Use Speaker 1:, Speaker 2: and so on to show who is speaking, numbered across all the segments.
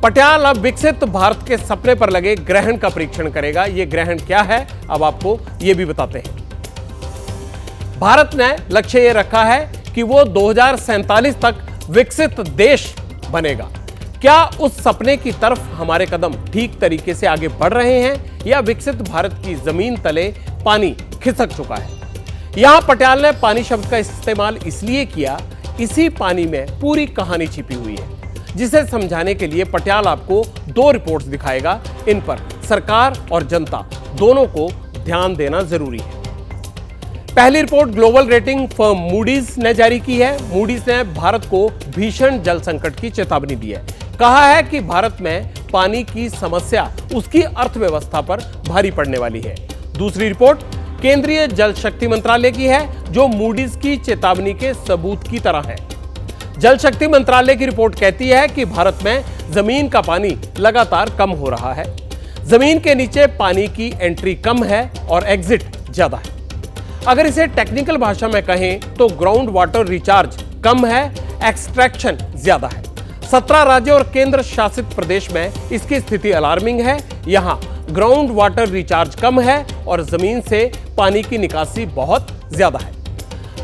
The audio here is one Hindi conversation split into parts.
Speaker 1: पटियाल अब विकसित भारत के सपने पर लगे ग्रहण का परीक्षण करेगा। यह ग्रहण क्या है, अब आपको यह भी बताते हैं। भारत ने लक्ष्य यह रखा है कि वो 2047 तक विकसित देश बनेगा। क्या उस सपने की तरफ हमारे कदम ठीक तरीके से आगे बढ़ रहे हैं या विकसित भारत की जमीन तले पानी खिसक चुका है? यहां पटियाल ने पानी शब्द का इस्तेमाल इसलिए किया, इसी पानी में पूरी कहानी छिपी हुई है, जिसे समझाने के लिए पटियाल आपको 2 रिपोर्ट्स दिखाएगा। इन पर सरकार और जनता दोनों को ध्यान देना जरूरी है। पहली report global rating firm Moody's ने जारी की है। मूडीज ने भारत को भीषण जल संकट की चेतावनी दी है। कहा है कि भारत में पानी की समस्या उसकी अर्थव्यवस्था पर भारी पड़ने वाली है। दूसरी रिपोर्ट केंद्रीय जल शक्ति मंत्रालय की है, जो मूडीज की चेतावनी के सबूत की तरह है। जल शक्ति मंत्रालय की रिपोर्ट कहती है कि भारत में जमीन का पानी लगातार कम हो रहा है। जमीन के नीचे पानी की एंट्री कम है और एग्जिट ज्यादा है। अगर इसे टेक्निकल भाषा में कहें तो ग्राउंड वाटर रिचार्ज कम है, एक्सट्रैक्शन ज्यादा है। 17 राज्य और केंद्र शासित प्रदेश में इसकी स्थिति अलार्मिंग है। यहां ग्राउंड वाटर रिचार्ज कम है और जमीन से पानी की निकासी बहुत ज्यादा है।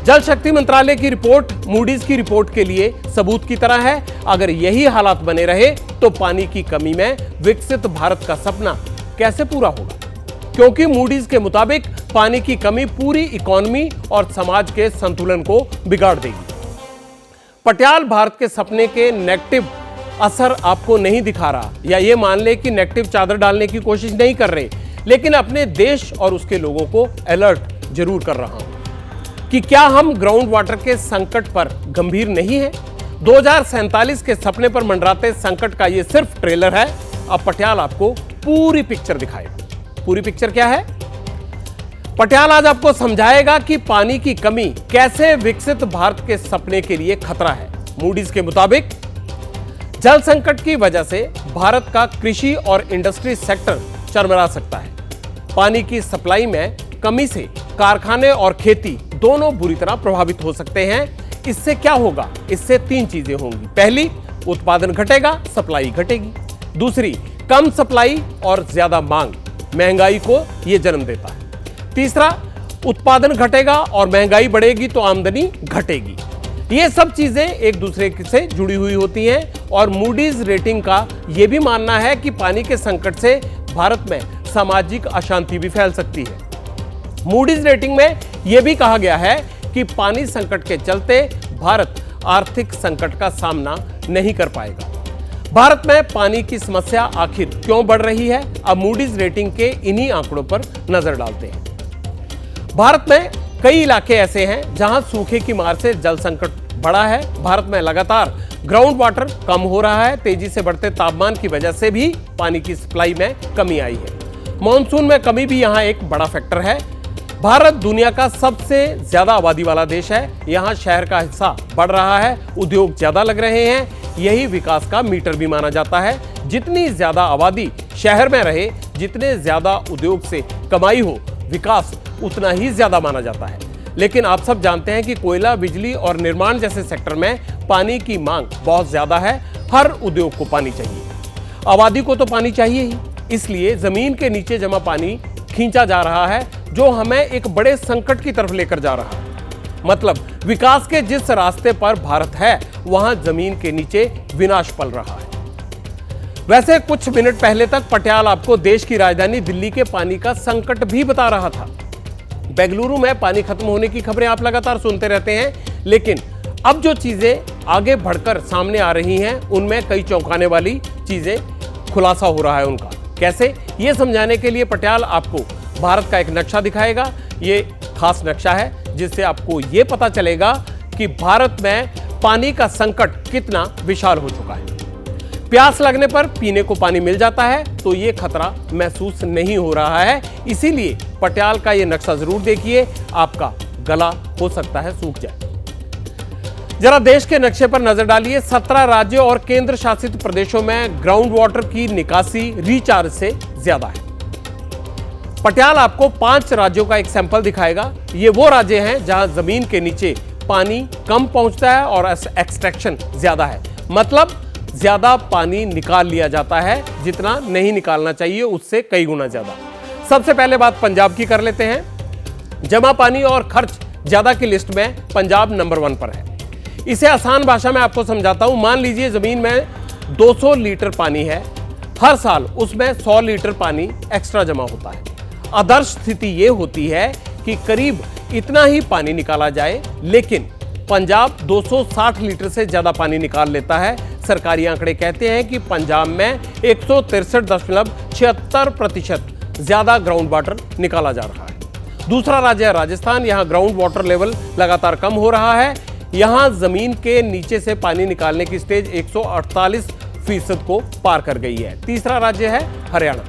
Speaker 1: जल शक्ति मंत्रालय की रिपोर्ट मूडीज की रिपोर्ट के लिए सबूत की तरह है। अगर यही हालात बने रहे तो पानी की कमी में विकसित भारत का सपना कैसे पूरा होगा? क्योंकि मूडीज के मुताबिक पानी की कमी पूरी इकोनॉमी और समाज के संतुलन को बिगाड़ देगी। पटियाल भारत के सपने के नेगेटिव असर आपको नहीं दिखा रहा, या ये मान ले कि नेगेटिव चादर डालने की कोशिश नहीं कर रहे, लेकिन अपने देश और उसके लोगों को अलर्ट जरूर कर रहा हूं कि क्या हम ग्राउंड वाटर के संकट पर गंभीर नहीं हैं? 2047 के सपने पर मंडराते संकट का ये सिर्फ ट्रेलर है। अब पटियाल आपको पूरी पिक्चर दिखाएगा। पूरी पिक्चर क्या है? पटियाल आज आपको समझाएगा कि पानी की कमी कैसे विकसित भारत के सपने के लिए खतरा है। मूडीज के मुताबिक जल संकट की वजह से भारत का कृषि और इंडस्ट्री सेक्टर चरमरा सकता है। पानी की सप्लाई में कमी से कारखाने और खेती दोनों बुरी तरह प्रभावित हो सकते हैं। इससे क्या होगा? इससे 3 चीजें होंगी। पहली, उत्पादन घटेगा, सप्लाई घटेगी। दूसरी, कम सप्लाई और ज्यादा मांग महंगाई को यह जन्म देता है। तीसरा, उत्पादन घटेगा और महंगाई बढ़ेगी तो आमदनी घटेगी। ये सब चीजें एक दूसरे से जुड़ी हुई होती हैं और मूडीज रेटिंग का यह भी मानना है कि पानी के संकट से भारत में सामाजिक अशांति भी फैल सकती है। मूडीज रेटिंग में यह भी कहा गया है कि पानी संकट के चलते भारत आर्थिक संकट का सामना नहीं कर पाएगा। भारत में पानी की समस्या आखिर क्यों बढ़ रही है? अब मूडीज रेटिंग के इन्हीं आंकड़ों पर नजर डालते हैं। भारत में कई इलाके ऐसे हैं जहां सूखे की मार से जल संकट बढ़ा है। भारत में लगातार ग्राउंड वाटर कम हो रहा है। तेजी से बढ़ते तापमान की वजह से भी पानी की सप्लाई में कमी आई है। मॉनसून में कमी भी यहां एक बड़ा फैक्टर है। भारत दुनिया का सबसे ज्यादा आबादी वाला देश है। यहां शहर का हिस्सा बढ़ रहा है, उद्योग ज्यादा लग रहे हैं। यही विकास का मीटर भी माना जाता है। जितनी ज्यादा आबादी शहर में रहे, जितने ज्यादा उद्योग से कमाई हो, विकास उतना ही ज्यादा माना जाता है। लेकिन आप सब जानते हैं कि कोयला, बिजली और निर्माण जैसे सेक्टर में पानी की मांग बहुत ज्यादा है। हर उद्योग को पानी चाहिए, आबादी को तो पानी चाहिए ही। इसलिए जमीन के नीचे जमा पानी खींचा जा रहा है, जो हमें एक बड़े संकट की तरफ लेकर जा रहा है। मतलब विकास के जिस रास्ते पर भारत है, वहां जमीन के नीचे विनाश पल रहा है। वैसे कुछ मिनट पहले तक पटियाल आपको देश की राजधानी दिल्ली के पानी का संकट भी बता रहा था। बेंगलुरु में पानी खत्म होने की खबरें आप लगातार सुनते रहते हैं, लेकिन अब जो चीजें आगे बढ़कर सामने आ रही हैं, उनमें कई चौंकाने वाली चीजें खुलासा हो रहा है उनका। कैसे? ये समझाने के लिए पटियाल आपको भारत का एक नक्शा दिखाएगा। ये खास नक्शा है जिससे आपको ये पता चलेगा कि भारत में पानी का संकट कितना विशाल हो चुका है। प्यास लगने पर पीने को पानी मिल जाता है तो ये खतरा महसूस नहीं हो रहा है। इसीलिए पटियाल का ये नक्शा जरूर देखिए, आपका गला हो सकता है सूख जाए। जरा देश के नक्शे पर नजर डालिए। 17 राज्यों और केंद्र शासित प्रदेशों में ग्राउंड वाटर की निकासी रिचार्ज से ज्यादा है। पटियाल आपको 5 राज्यों का एक सैंपल दिखाएगा। ये वो राज्य हैं जहां जमीन के नीचे पानी कम पहुंचता है और एक्सट्रैक्शन ज्यादा है। मतलब ज्यादा पानी निकाल लिया जाता है, जितना नहीं निकालना चाहिए उससे कई गुना ज्यादा। सबसे पहले बात पंजाब की कर लेते हैं। जमा पानी और खर्च ज्यादा की लिस्ट में पंजाब नंबर 1 पर है। इसे आसान भाषा में आपको समझाता हूं। मान लीजिए जमीन में 200 लीटर पानी है, हर साल उसमें 100 लीटर पानी एक्स्ट्रा जमा होता है। आदर्श स्थिति यह होती है कि करीब इतना ही पानी निकाला जाए, लेकिन पंजाब 260 लीटर से ज्यादा पानी निकाल लेता है। सरकारी आंकड़े कहते हैं कि पंजाब में 163.76% ज्यादा ग्राउंड वाटर निकाला जा रहा है। दूसरा राज्य है राजस्थान। यहां ग्राउंड वाटर लेवल लगातार कम हो रहा है। यहां जमीन के नीचे से पानी निकालने की स्टेज 148% को पार कर गई है। तीसरा राज्य है हरियाणा।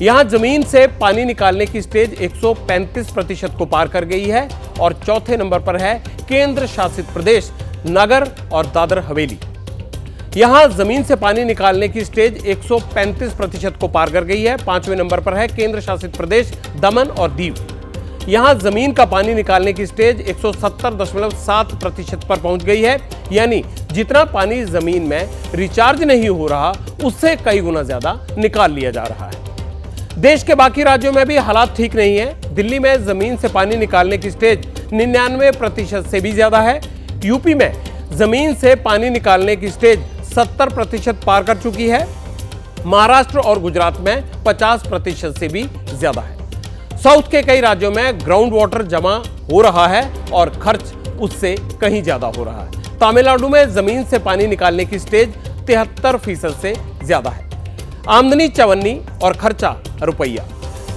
Speaker 1: यहां जमीन से पानी निकालने की स्टेज 135% को पार कर गई है। और चौथे नंबर पर है केंद्र शासित प्रदेश नगर और दादर हवेली। यहां जमीन से पानी निकालने की स्टेज 135% को पार कर गई है। पांचवें नंबर पर है केंद्र शासित प्रदेश दमन और दीव। यहां जमीन का पानी निकालने की स्टेज 170.7% पर पहुंच गई है। यानी जितना पानी जमीन में रिचार्ज नहीं हो रहा, उससे कई गुना ज्यादा निकाल लिया जा रहा है। देश के बाकी राज्यों में भी हालात ठीक नहीं है। दिल्ली में जमीन से पानी निकालने की स्टेज 99% से भी ज्यादा है। यूपी में जमीन से पानी निकालने की स्टेज 70% पार कर चुकी है। महाराष्ट्र और गुजरात में 50% से भी ज्यादा है। साउथ के कई राज्यों में ग्राउंड वाटर जमा हो रहा है और खर्च उससे कहीं ज्यादा हो रहा है। तमिलनाडु में जमीन से पानी निकालने की स्टेज 73% से ज्यादा है। आमदनी 54 और खर्चा रुपया।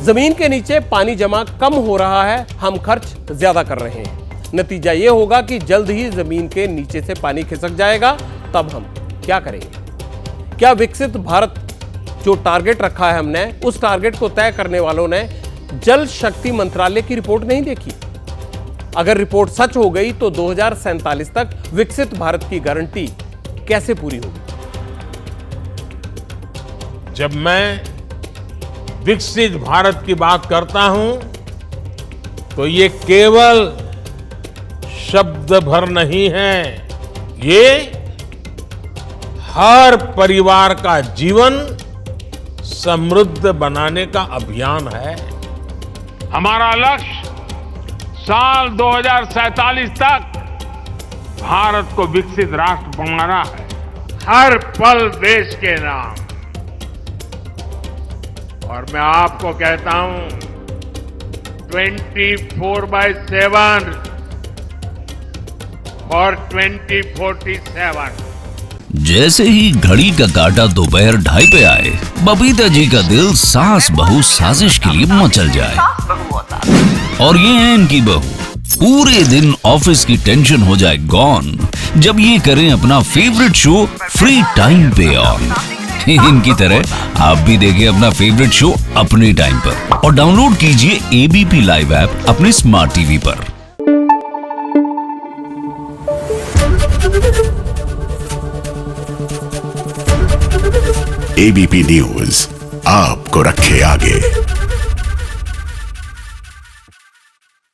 Speaker 1: जमीन के नीचे पानी जमा कम हो रहा है, हम खर्च ज्यादा कर रहे हैं। नतीजा यह होगा कि जल्द ही जमीन के नीचे से पानी खिसक जाएगा। तब हम क्या करेंगे? क्या विकसित भारत जो टारगेट रखा है हमने, उस टारगेट को तय करने वालों ने जल शक्ति मंत्रालय की रिपोर्ट नहीं देखी? अगर रिपोर्ट सच हो गई तो 2047 तक विकसित भारत की गारंटी कैसे पूरी होगी?
Speaker 2: जब मैं विकसित भारत की बात करता हूं तो ये केवल शब्द भर नहीं है, ये हर परिवार का जीवन समृद्ध बनाने का अभियान है। हमारा लक्ष्य साल 2047 तक भारत को विकसित राष्ट्र बनाना है, हर पल देश के नाम। और मैं आपको कहता हूं 24/7 और 2047।
Speaker 3: जैसे ही घड़ी का काटा दोपहर 2:30 पे आए, बबीता जी का दिल सास बहू साजिश के लिए मचल जाए। और ये है इनकी बहू, पूरे दिन ऑफिस की टेंशन हो जाए गॉन जब ये करें अपना फेवरेट शो फ्री टाइम पे ऑन। इनकी तरह आप भी देखिए अपना फेवरेट शो अपने टाइम पर और डाउनलोड कीजिए एबीपी लाइव ऐप अपने स्मार्ट टीवी पर।
Speaker 4: एबीपी न्यूज आपको रखे आगे।